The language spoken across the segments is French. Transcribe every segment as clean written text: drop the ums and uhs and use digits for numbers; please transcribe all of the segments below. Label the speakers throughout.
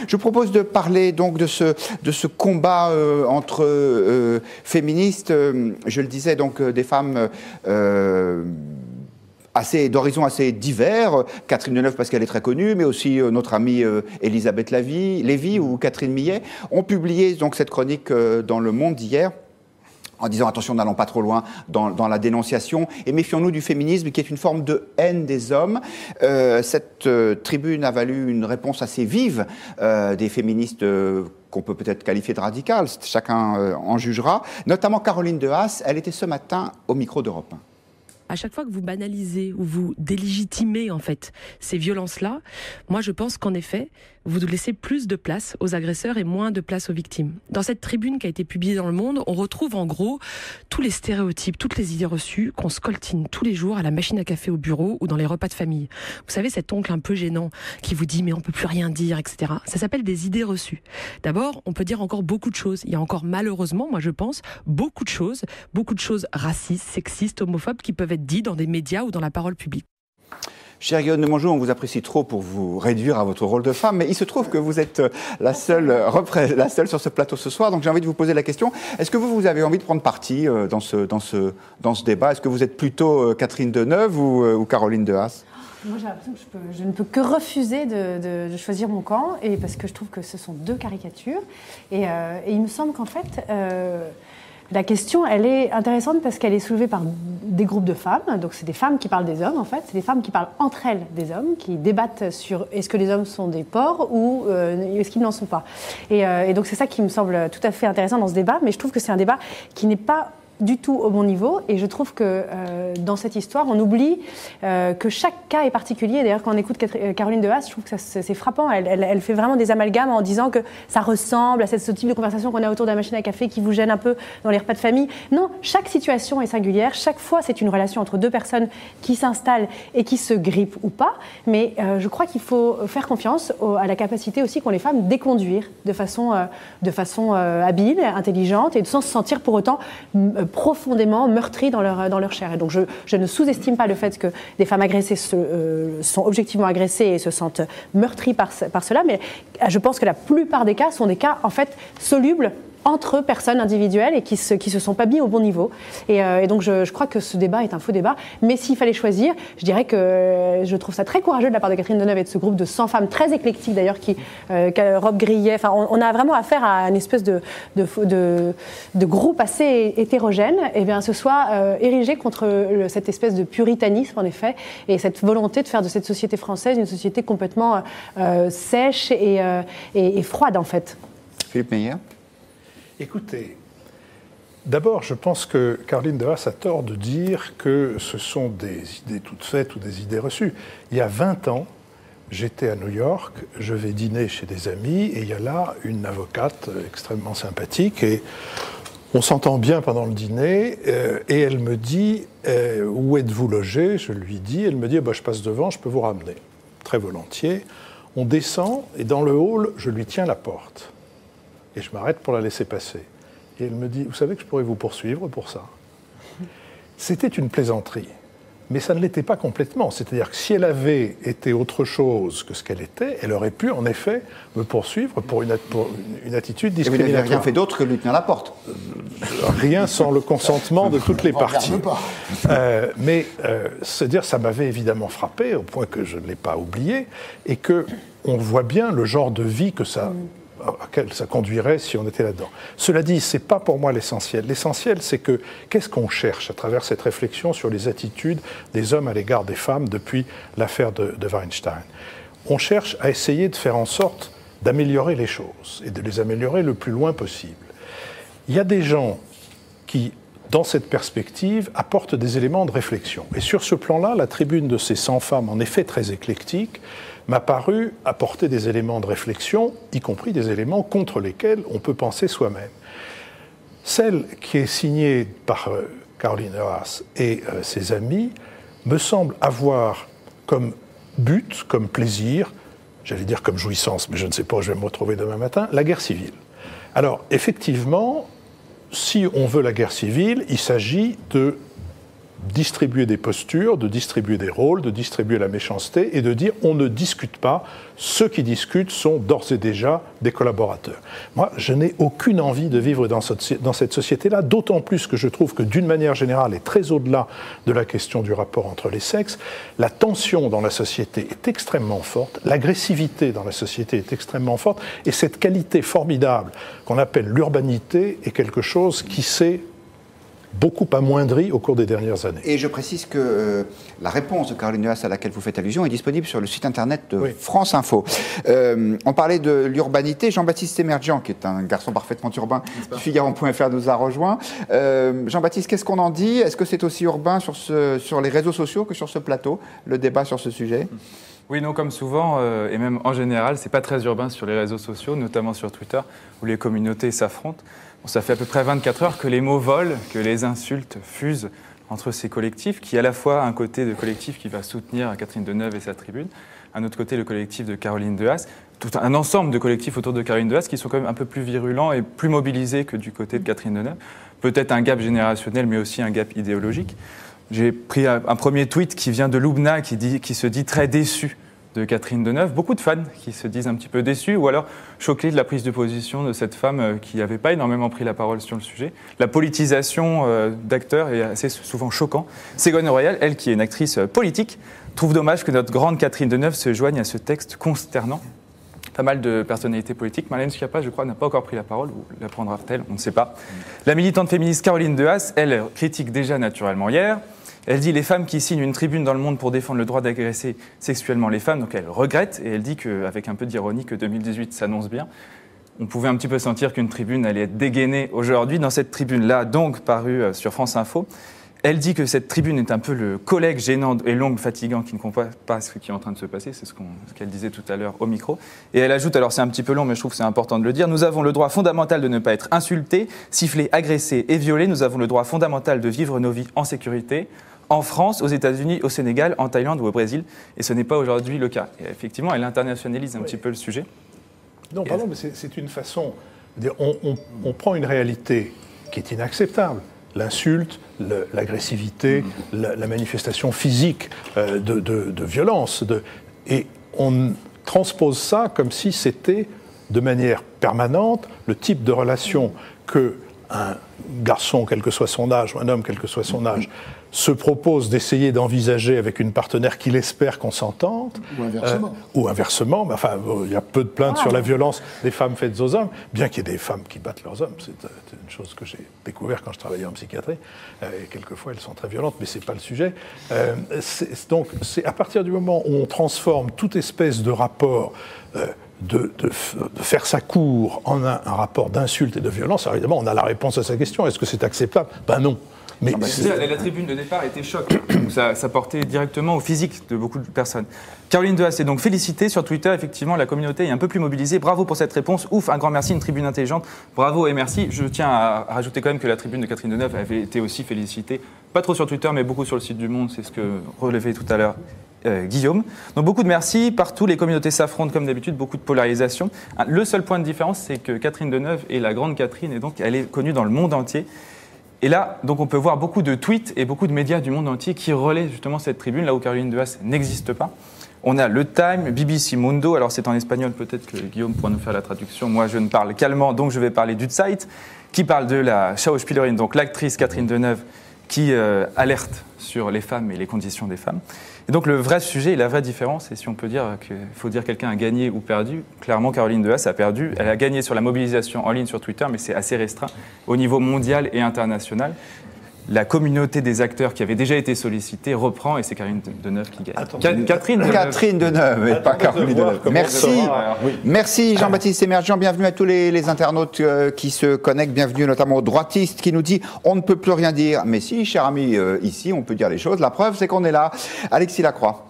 Speaker 1: Je propose de parler donc de ce combat entre féministes, je le disais, donc des femmes d'horizons assez divers. Catherine Deneuve parce qu'elle est très connue, mais aussi notre amie Elisabeth Lévy ou Catherine Millet ont publié donc cette chronique dans Le Monde d'hier, en disant attention, n'allons pas trop loin dans la dénonciation et méfions-nous du féminisme qui est une forme de haine des hommes. Cette tribune a valu une réponse assez vive des féministes qu'on peut peut-être qualifier de radicales, chacun en jugera, notamment Caroline de Haas. Elle était ce matin au micro d'Europe 1.
Speaker 2: À chaque fois que vous banalisez ou vous délégitimez en fait ces violences-là, moi je pense qu'en effet, vous laissez plus de place aux agresseurs et moins de place aux victimes. Dans cette tribune qui a été publiée dans Le Monde, on retrouve en gros tous les stéréotypes, toutes les idées reçues qu'on scoltine tous les jours à la machine à café au bureau ou dans les repas de famille. Vous savez, cet oncle un peu gênant qui vous dit mais on peut plus rien dire, etc. Ça s'appelle des idées reçues. D'abord, on peut dire encore beaucoup de choses. Il y a encore malheureusement, moi je pense, beaucoup de choses racistes, sexistes, homophobes qui peuvent être dites dans des médias ou dans la parole publique.
Speaker 1: Chère Guillaume de Mongeau, on vous apprécie trop pour vous réduire à votre rôle de femme, mais il se trouve que vous êtes la seule sur ce plateau ce soir, donc j'ai envie de vous poser la question. Est-ce que vous avez envie de prendre parti dans ce débat? Est-ce que vous êtes plutôt Catherine Deneuve ou Caroline de Haas?
Speaker 3: Moi, j'ai l'impression que je ne peux que refuser de choisir mon camp, et parce que je trouve que ce sont deux caricatures. Et il me semble qu'en fait... la question, elle est intéressante parce qu'elle est soulevée par des groupes de femmes. Donc, c'est des femmes qui parlent des hommes, en fait. C'est des femmes qui parlent entre elles des hommes, qui débattent sur est-ce que les hommes sont des porcs ou est-ce qu'ils n'en sont pas. Et donc, c'est ça qui me semble tout à fait intéressant dans ce débat. Mais je trouve que c'est un débat qui n'est pas du tout au bon niveau, et je trouve que dans cette histoire, on oublie que chaque cas est particulier. D'ailleurs, quand on écoute Caroline de Haas, je trouve que c'est frappant. Elle fait vraiment des amalgames en disant que ça ressemble à ce type de conversation qu'on a autour de la machine à café qui vous gêne un peu dans les repas de famille. Non, chaque situation est singulière. Chaque fois, c'est une relation entre deux personnes qui s'installent et qui se grippent ou pas. Mais je crois qu'il faut faire confiance à la capacité aussi qu'ont les femmes d'éconduire de façon habile, intelligente, et sans se sentir pour autant profondément meurtries dans leur chair. Et donc je ne sous-estime pas le fait que des femmes agressées sont objectivement agressées et se sentent meurtries par cela, mais je pense que la plupart des cas sont des cas en fait solubles entre personnes individuelles et qui se sont pas mis au bon niveau. Et donc je crois que ce débat est un faux débat. Mais s'il fallait choisir, je dirais que je trouve ça très courageux de la part de Catherine Deneuve et de ce groupe de 100 femmes très éclectiques d'ailleurs, Rob Grillet. Enfin, on a vraiment affaire à une espèce de groupe assez hétérogène. Et bien, ce soit érigé contre cette espèce de puritanisme en effet, et cette volonté de faire de cette société française une société complètement sèche et froide en fait.
Speaker 1: Philippe Meyer.
Speaker 4: Écoutez, d'abord, je pense que Caroline de Haas a tort de dire que ce sont des idées toutes faites ou des idées reçues. Il y a 20 ans, j'étais à New York, je vais dîner chez des amis, et il y a là une avocate extrêmement sympathique, et on s'entend bien pendant le dîner, et elle me dit « Où êtes-vous logé ?» Je lui dis, elle me dit « Je passe devant, je peux vous ramener. » Très volontiers. On descend, et dans le hall, je lui tiens la porte. Et je m'arrête pour la laisser passer. Et elle me dit, vous savez que je pourrais vous poursuivre pour ça. C'était une plaisanterie, mais ça ne l'était pas complètement. C'est-à-dire que si elle avait été autre chose que ce qu'elle était, elle aurait pu en effet me poursuivre pour une attitude discriminatoire.
Speaker 1: Et vous n'avez rien fait d'autre que lui tenir la porte.
Speaker 4: Rien sans le consentement de toutes les parties. Mais c'est-à-dire, ça m'avait évidemment frappé, au point que je ne l'ai pas oublié, et qu'on voit bien le genre de vie que ça... à quel ça conduirait si on était là-dedans. Cela dit, ce n'est pas pour moi l'essentiel. L'essentiel, c'est que qu'est-ce qu'on cherche à travers cette réflexion sur les attitudes des hommes à l'égard des femmes depuis l'affaire de Weinstein? On cherche à essayer de faire en sorte d'améliorer les choses et de les améliorer le plus loin possible. Il y a des gens qui, dans cette perspective, apportent des éléments de réflexion. Et sur ce plan-là, la tribune de ces 100 femmes, en effet très éclectique, m'a paru apporter des éléments de réflexion, y compris des éléments contre lesquels on peut penser soi-même. Celle qui est signée par Caroline de Haas et ses amis me semble avoir comme but, comme plaisir, j'allais dire comme jouissance, mais je ne sais pas où je vais me retrouver demain matin, la guerre civile. Alors, effectivement, si on veut la guerre civile, il s'agit de distribuer des postures, de distribuer des rôles, de distribuer la méchanceté et de dire on ne discute pas, ceux qui discutent sont d'ores et déjà des collaborateurs. Moi, je n'ai aucune envie de vivre dans cette société-là, d'autant plus que je trouve que d'une manière générale et très au-delà de la question du rapport entre les sexes, la tension dans la société est extrêmement forte, l'agressivité dans la société est extrêmement forte et cette qualité formidable qu'on appelle l'urbanité est quelque chose qui s'est beaucoup amoindri au cours des dernières années.
Speaker 1: Et je précise que la réponse de Caroline Dehas à laquelle vous faites allusion est disponible sur le site internet de France Info. On parlait de l'urbanité. Jean-Baptiste Emergent, qui est un garçon parfaitement urbain, du Figaro.fr nous a rejoint. Jean-Baptiste, qu'est-ce qu'on en dit? Est-ce que c'est aussi urbain sur les réseaux sociaux que sur ce plateau, le débat sur ce sujet?
Speaker 5: Oui, non, comme souvent, et même en général, c'est pas très urbain sur les réseaux sociaux, notamment sur Twitter, où les communautés s'affrontent. Bon, ça fait à peu près 24 heures que les mots volent, que les insultes fusent entre ces collectifs, qui à la fois un côté de collectif qui va soutenir Catherine Deneuve et sa tribune, un autre côté le collectif de Caroline Dehas, tout un ensemble de collectifs autour de Caroline Dehas qui sont quand même un peu plus virulents et plus mobilisés que du côté de Catherine Deneuve. Peut-être un gap générationnel, mais aussi un gap idéologique. J'ai pris un premier tweet qui vient de Loubna, qui se dit très déçu de Catherine Deneuve. Beaucoup de fans qui se disent un petit peu déçus ou alors choqués de la prise de position de cette femme qui n'avait pas énormément pris la parole sur le sujet. La politisation d'acteurs est assez souvent choquant. Ségolène Royal, elle qui est une actrice politique, trouve dommage que notre grande Catherine Deneuve se joigne à ce texte consternant. Pas mal de personnalités politiques. Marlène Schiappa, je crois, n'a pas encore pris la parole, ou la prendra-t-elle? On ne sait pas. La militante féministe Caroline Dehas, elle critique déjà naturellement hier. Elle dit les femmes qui signent une tribune dans Le Monde pour défendre le droit d'agresser sexuellement les femmes, donc elle regrette, et elle dit qu'avec un peu d'ironie que 2018 s'annonce bien. On pouvait un petit peu sentir qu'une tribune allait être dégainée aujourd'hui. Dans cette tribune-là, donc parue sur France Info, elle dit que cette tribune est un peu le collègue gênant et long, fatigant qui ne comprend pas ce qui est en train de se passer, c'est ce qu'elle disait tout à l'heure au micro. Et elle ajoute, alors c'est un petit peu long, mais je trouve que c'est important de le dire, nous avons le droit fondamental de ne pas être insultés, sifflés, agressés et violés. Nous avons le droit fondamental de vivre nos vies en sécurité. En France, aux États-Unis, au Sénégal, en Thaïlande ou au Brésil. Et ce n'est pas aujourd'hui le cas. Et effectivement, elle internationalise un petit peu le sujet.
Speaker 4: Non, pardon, mais c'est une façon... On prend une réalité qui est inacceptable. L'insulte, l'agressivité, la manifestation physique de violence. Et on transpose ça comme si c'était, de manière permanente, le type de relation qu'un garçon, quel que soit son âge, ou un homme, quel que soit son âge, se propose d'essayer d'envisager avec une partenaire qu'il espère consentante. Ou inversement. Mais enfin, il y a peu de plaintes sur la violence des femmes faites aux hommes, bien qu'il y ait des femmes qui battent leurs hommes. C'est une chose que j'ai découvert quand je travaillais en psychiatrie. Et quelquefois, elles sont très violentes, mais ce n'est pas le sujet. Donc, c'est à partir du moment où on transforme toute espèce de rapport de faire sa cour en un rapport d'insulte et de violence, alors évidemment, on a la réponse à sa question. Est-ce que c'est acceptable? Ben non. Mais
Speaker 5: la tribune de départ était choc. Ça portait directement au physique de beaucoup de personnes. Caroline Dehas est donc félicitée sur Twitter. Effectivement, la communauté est un peu plus mobilisée. Bravo pour cette réponse. Ouf, un grand merci, une tribune intelligente. Bravo et merci. Je tiens à rajouter quand même que la tribune de Catherine Deneuve avait été aussi félicitée. Pas trop sur Twitter, mais beaucoup sur le site du Monde. C'est ce que relevait tout à l'heure Guillaume. Donc beaucoup de merci. Partout, les communautés s'affrontent comme d'habitude. Beaucoup de polarisation. Le seul point de différence, c'est que Catherine Deneuve est la grande Catherine et donc elle est connue dans le monde entier. Et là, donc, on peut voir beaucoup de tweets et beaucoup de médias du monde entier qui relaient justement cette tribune, là où Caroline Dehas n'existe pas. On a le Time, BBC Mundo, alors c'est en espagnol, peut-être que Guillaume pourra nous faire la traduction. Moi, je ne parle qu'allemand, donc je vais parler du Zeit, qui parle de la Schauspielerin, donc l'actrice Catherine Deneuve, qui alerte sur les femmes et les conditions des femmes. Et donc le vrai sujet et la vraie différence, et si on peut dire qu'il faut dire quelqu'un a gagné ou perdu, clairement Caroline Dehas a perdu. Elle a gagné sur la mobilisation en ligne sur Twitter, mais c'est assez restreint au niveau mondial et international. La communauté des acteurs qui avaient déjà été sollicités reprend et c'est Catherine Deneuve qui gagne.
Speaker 1: Catherine Deneuve, et pas Caroline Deneuve. Merci. Merci Jean-Baptiste Emergent. Bienvenue à tous les internautes qui se connectent. Bienvenue notamment au droitiste qui nous dit on ne peut plus rien dire. Mais si, cher ami, ici on peut dire les choses. La preuve, c'est qu'on est là. Alexis Lacroix.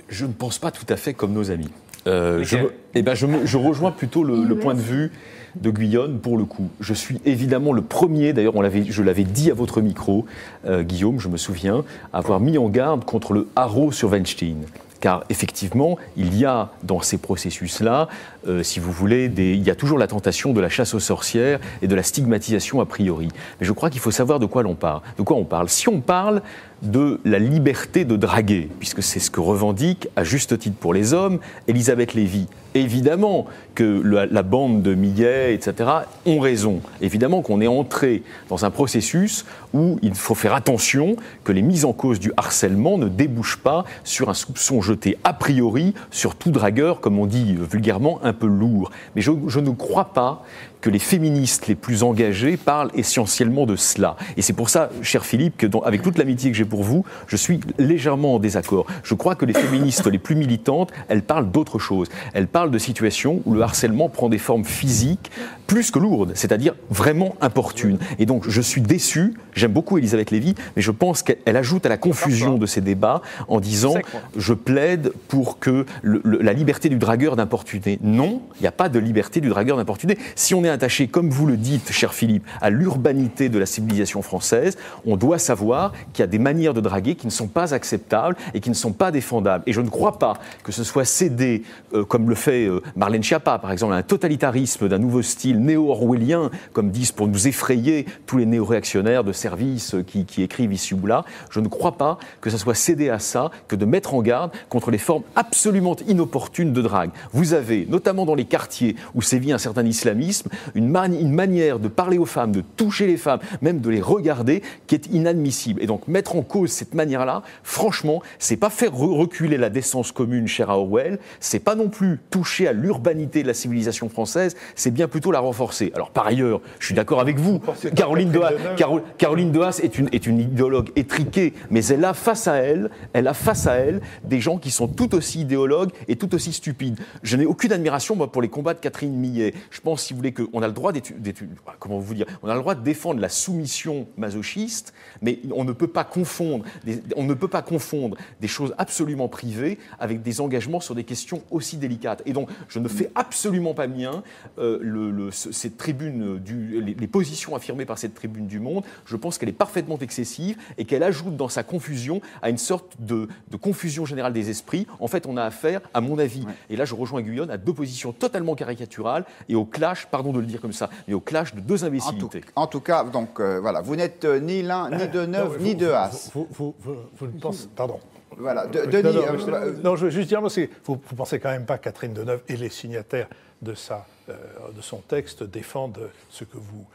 Speaker 6: Je ne pense pas tout à fait comme nos amis. Je rejoins plutôt le point de vue de Guillaume, pour le coup. Je suis évidemment le premier, d'ailleurs je l'avais dit à votre micro, Guillaume, je me souviens, avoir mis en garde contre le haro sur Weinstein. car effectivement, il y a dans ces processus-là, si vous voulez, il y a toujours la tentation de la chasse aux sorcières et de la stigmatisation a priori. Mais je crois qu'il faut savoir de quoi on parle. Si on parle de la liberté de draguer, puisque c'est ce que revendique, à juste titre pour les hommes, Elisabeth Lévy. Évidemment que la bande de Millet, etc., ont raison. Évidemment qu'on est entré dans un processus où il faut faire attention que les mises en cause du harcèlement ne débouchent pas sur un soupçon jeté a priori sur tout dragueur, comme on dit vulgairement, un peu lourd. Mais je ne crois pas que les féministes les plus engagés parlent essentiellement de cela. Et c'est pour ça, cher Philippe, que avec toute l'amitié que j'ai pour vous, je suis légèrement en désaccord. Je crois que les féministes les plus militantes, elles parlent d'autre chose. Elles parlent de situations où le harcèlement prend des formes physiques plus que lourdes, c'est-à-dire vraiment importunes. Et donc, je suis déçu, j'aime beaucoup Elisabeth Lévy, mais je pense qu'elle ajoute à la confusion de ces débats en disant « je plaide pour que la liberté du dragueur d'importuner ». Non, il n'y a pas de liberté du dragueur d'importuner. Si on est attaché, comme vous le dites, cher Philippe, à l'urbanité de la civilisation française, on doit savoir qu'il y a des manières de draguer qui ne sont pas acceptables et qui ne sont pas défendables. Et je ne crois pas que ce soit cédé, comme le fait Marlène Schiappa, par exemple, à un totalitarisme d'un nouveau style néo-orwellien, comme disent pour nous effrayer tous les néo-réactionnaires de service qui écrivent ici ou là. Je ne crois pas que ce soit cédé à ça que de mettre en garde contre les formes absolument inopportunes de drague. Vous avez, notamment dans les quartiers où sévit un certain islamisme, une manière de parler aux femmes, de toucher les femmes, même de les regarder, qui est inadmissible. Et donc mettre en cause cette manière-là, franchement, c'est pas faire reculer la décence commune chère à Orwell, c'est pas non plus toucher à l'urbanité de la civilisation française, c'est bien plutôt la renforcer. Alors par ailleurs, je suis d'accord avec vous, Caroline de Haas est une idéologue étriquée, mais elle a face à elle des gens qui sont tout aussi idéologues et tout aussi stupides. Je n'ai aucune admiration moi, pour les combats de Catherine Millet. Je pense, si vous voulez, qu'on a le droit on a le droit de défendre la soumission masochiste, mais on ne peut pas confondre des choses absolument privées avec des engagements sur des questions aussi délicates. Et donc, je ne fais absolument pas mien cette tribune, les positions affirmées par cette tribune du Monde. Je pense qu'elle est parfaitement excessive et qu'elle ajoute dans sa confusion à une sorte de confusion générale des esprits. En fait, on a affaire, à mon avis, et là je rejoins Guyonne, à deux positions totalement caricaturales et au clash, pardon de le dire comme ça, mais au clash de deux imbécilités.
Speaker 1: En tout cas, donc voilà, vous n'êtes ni l'un, ni de Neuve, ni de Haas.
Speaker 4: Vous ne pensez... Pardon.
Speaker 1: Voilà, Denis...
Speaker 4: Non, je veux juste dire, vous ne pensez quand même pas que Catherine Deneuve et les signataires de son texte défendent ce que vous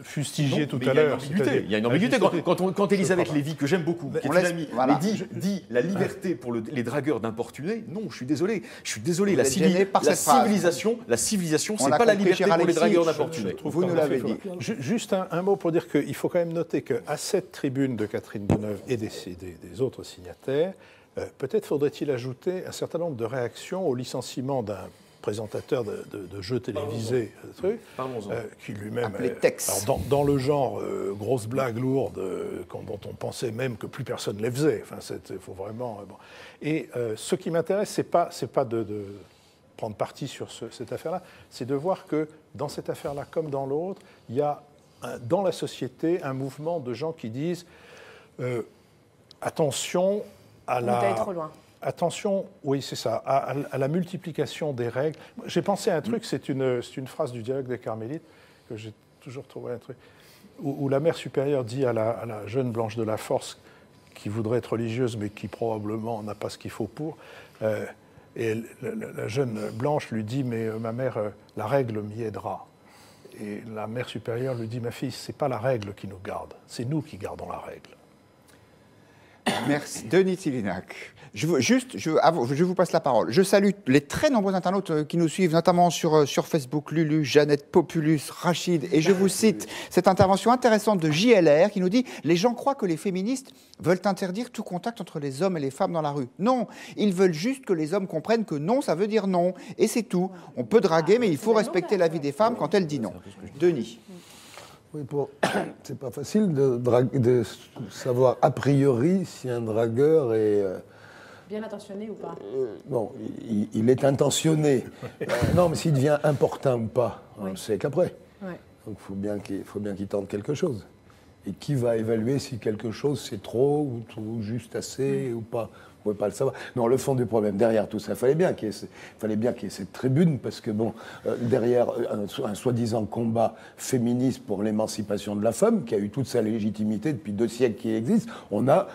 Speaker 4: fustigiez tout à l'heure.
Speaker 6: Il y a une ambiguïté. Quand Elisabeth Lévy, que j'aime beaucoup, qui est une amie, dit la liberté pour les dragueurs d'importuner, non, je suis désolé. La civilisation, c'est pas la liberté pour les dragueurs d'importuner.
Speaker 1: Vous nous l'avez dit.
Speaker 4: Juste un mot pour dire qu'il faut quand même noter qu'à cette tribune de Catherine Deneuve et des autres signataires, peut-être faudrait-il ajouter un certain nombre de réactions au licenciement d'un présentateur de jeux télévisés, qui lui-même dans le genre grosse blague lourde dont on pensait même que plus personne ne les faisait. Enfin, il faut vraiment. Bon. Et ce qui m'intéresse, c'est pas de prendre parti sur cette affaire-là, c'est de voir que dans cette affaire-là, comme dans l'autre, il y a dans la société un mouvement de gens qui disent attention à
Speaker 3: trop loin.
Speaker 4: Attention, oui, c'est ça, à la multiplication des règles. J'ai pensé à un truc, c'est une phrase du dialogue des Carmélites, que j'ai toujours trouvé un truc, où la mère supérieure dit à la jeune Blanche de la Force, qui voudrait être religieuse, mais qui probablement n'a pas ce qu'il faut pour, et la jeune Blanche lui dit, mais ma mère, la règle m'y aidera. Et la mère supérieure lui dit, ma fille, c'est pas la règle qui nous garde, c'est nous qui gardons la règle.
Speaker 1: Merci. Denis Tillinac. Je vous passe la parole. Je salue les très nombreux internautes qui nous suivent, notamment sur Facebook, Lulu, Jeannette, Populus, Rachid. Et je vous cite cette intervention intéressante de JLR qui nous dit « Les gens croient que les féministes veulent interdire tout contact entre les hommes et les femmes dans la rue. Non, ils veulent juste que les hommes comprennent que non, ça veut dire non. Et c'est tout. On peut draguer, mais il faut respecter la vie des femmes quand elles disent non. » Denis.
Speaker 7: Oui, c'est pas facile de savoir a priori si un dragueur est...
Speaker 3: bien intentionné ou pas
Speaker 7: Bon, il est intentionné. Non, mais s'il devient important ou pas, on le sait qu'après. Ouais. Donc il faut bien qu'il tente quelque chose. Et qui va évaluer si quelque chose c'est trop ou juste assez ou pas? pouvez pas le savoir. Non, le fond du problème, derrière tout ça, il fallait bien qu'il y ait cette tribune, parce que bon, derrière un soi-disant combat féministe pour l'émancipation de la femme, qui a eu toute sa légitimité depuis 2 siècles qu'il existe, on a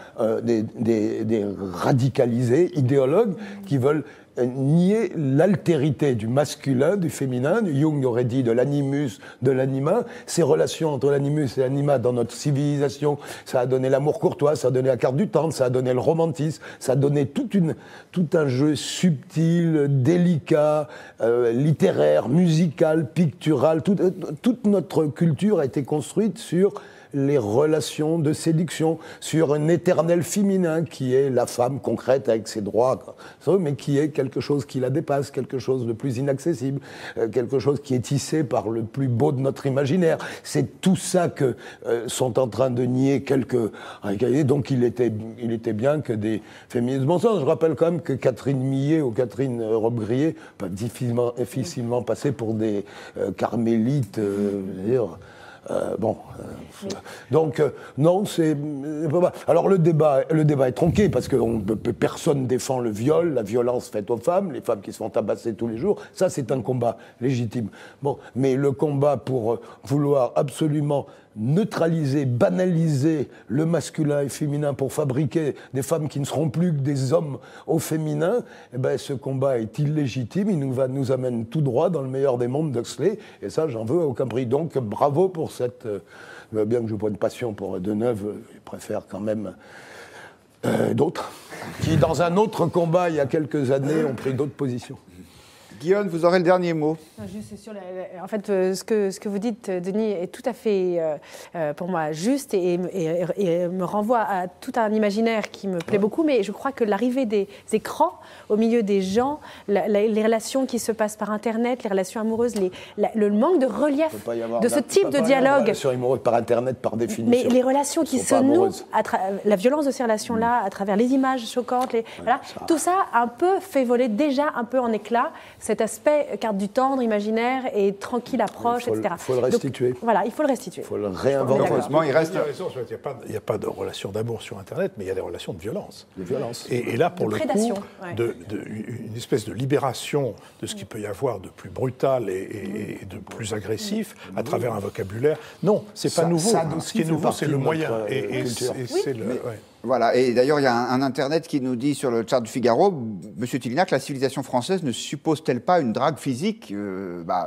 Speaker 7: des radicalisés, idéologues, qui veulent nier l'altérité du masculin, du féminin. Jung aurait dit de l'animus, de l'anima. Ces relations entre l'animus et l'anima dans notre civilisation, ça a donné l'amour courtois, ça a donné la carte du temps, ça a donné le romantisme, ça a donné tout un jeu subtil, délicat, littéraire, musical, pictural. Toute notre culture a été construite sur les relations de séduction, sur un éternel féminin qui est la femme concrète avec ses droits, mais qui est quelque chose qui la dépasse, quelque chose de plus inaccessible, quelque chose qui est tissé par le plus beau de notre imaginaire. C'est tout ça que sont en train de nier quelques... Donc il était bien que des féministes... Bon sens, je rappelle quand même que Catherine Millet ou Catherine Robbe-Grillet peuvent difficilement passer pour des carmélites, donc non, c'est pas mal. Alors le débat est tronqué parce que personne défend le viol, la violence faite aux femmes, les femmes qui se font tabasser tous les jours. Ça, c'est un combat légitime. Bon, mais le combat pour vouloir absolument neutraliser, banaliser le masculin et féminin pour fabriquer des femmes qui ne seront plus que des hommes au féminin, eh ben, ce combat est illégitime, il nous amène tout droit dans le meilleur des mondes d'Huxley, et ça, j'en veux à aucun prix. Donc, bravo pour cette... bien que je n'ai pas une passion pour Deneuve, je préfère quand même d'autres, qui, dans un autre combat, il y a quelques années, ont pris d'autres positions.
Speaker 1: Guillaume, vous aurez le dernier mot.
Speaker 3: Juste sur en fait, ce que vous dites, Denis, est tout à fait, pour moi, juste et me renvoie à tout un imaginaire qui me plaît beaucoup. Mais je crois que l'arrivée des écrans au milieu des gens, les relations qui se passent par Internet, les relations amoureuses, le manque de relief de ce type de dialogue.
Speaker 7: Les relations amoureuses par Internet, par définition.
Speaker 3: Mais les relations qui se nouent, la violence de ces relations-là, à travers les images choquantes, tout ça un peu fait voler déjà un peu en éclat cet aspect carte du tendre, imaginaire et tranquille approche, etc.
Speaker 7: Il faut le restituer.
Speaker 3: Donc, voilà, il faut le restituer.
Speaker 7: Il faut le réinventer.
Speaker 1: Heureusement, il reste...
Speaker 4: Il n'y a pas de relation d'amour sur Internet, mais il y a des relations de violence.
Speaker 7: De violence.
Speaker 4: Et là, pour le
Speaker 3: prédation,
Speaker 4: coup, une espèce de libération de ce qu'il peut y avoir de plus brutal et de plus agressif à travers un vocabulaire. Non, c'est pas nouveau. Ce qui est nouveau, c'est le moyen.
Speaker 1: Voilà, et d'ailleurs, il y a un Internet qui nous dit sur le chat du Figaro, Monsieur Tillinac, la civilisation française ne suppose-t-elle pas une drague physique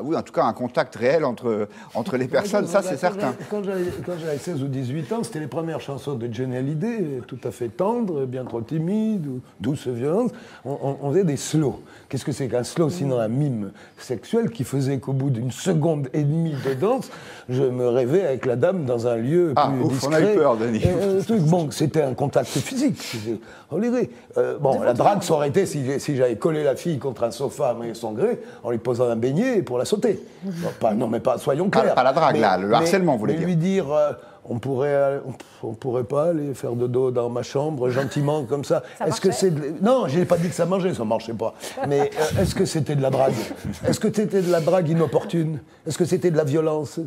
Speaker 1: oui, en tout cas, un contact réel entre les personnes, ça c'est certain.
Speaker 7: Quand j'avais 16 ou 18 ans, c'était les premières chansons de Johnny Hallyday, tout à fait tendres, bien trop timides, douce violence. On faisait des slows. Qu'est-ce que c'est qu'un slow, sinon un mime sexuel qui faisait qu'au bout d'une seconde et demie de danse, je me rêvais avec la dame dans un lieu plus discret.
Speaker 1: On a eu peur, Denis.
Speaker 7: Bon, c'était un contact physique. La drague, ça aurait été si j'avais collé la fille contre un sofa à son gré en lui posant un beignet pour la sauter. Soyons clairs.
Speaker 1: Pas la drague, le harcèlement, vous voulez dire.
Speaker 7: Lui dire... On pourrait pas aller faire dodo dans ma chambre gentiment comme ça. Est-ce que c'est Non, j'ai pas dit que ça marchait, ça marchait pas. Mais est-ce que c'était de la drague? Est-ce que c'était de la drague inopportune? Est-ce que c'était de la violence?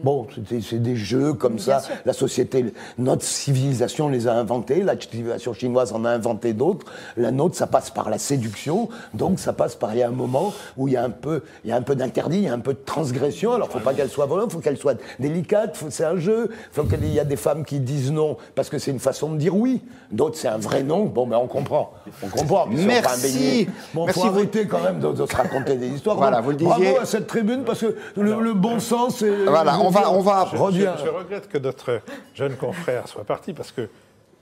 Speaker 7: Bon, c'est des jeux comme ça.
Speaker 3: Sûr.
Speaker 7: La société, notre civilisation les a inventés. La civilisation chinoise en a inventé d'autres. La nôtre, ça passe par la séduction. Donc ça passe par il y a un moment où il y a un peu d'interdit, il y a un peu de transgression. Alors faut pas qu'elle soit violente, faut qu'elle soit délicate. C'est un jeu. Il y a des femmes qui disent non parce que c'est une façon de dire oui. D'autres, c'est un vrai non. Bon, on comprend.
Speaker 1: Merci.
Speaker 7: Bon, faut arrêter quand même de se raconter des histoires.
Speaker 1: Voilà, vous le disiez.
Speaker 7: Bravo à cette tribune parce que le bon sens est...
Speaker 1: Voilà, on va...
Speaker 4: Je regrette que notre jeune confrère soit parti parce que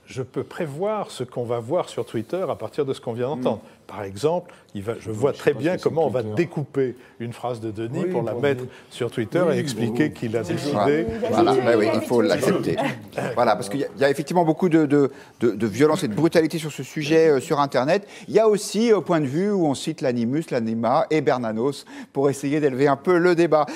Speaker 4: je peux prévoir ce qu'on va voir sur Twitter à partir de ce qu'on vient d'entendre. Par exemple, je vois très bien comment on va découper une phrase de Denis pour la mettre sur Twitter et expliquer qu'il a décidé...
Speaker 1: Oui, il faut l'accepter. Voilà, parce qu'il y a effectivement beaucoup de violence et de brutalité sur ce sujet sur Internet. Il y a aussi, au point de vue où on cite l'animus, l'anima et Bernanos pour essayer d'élever un peu le débat.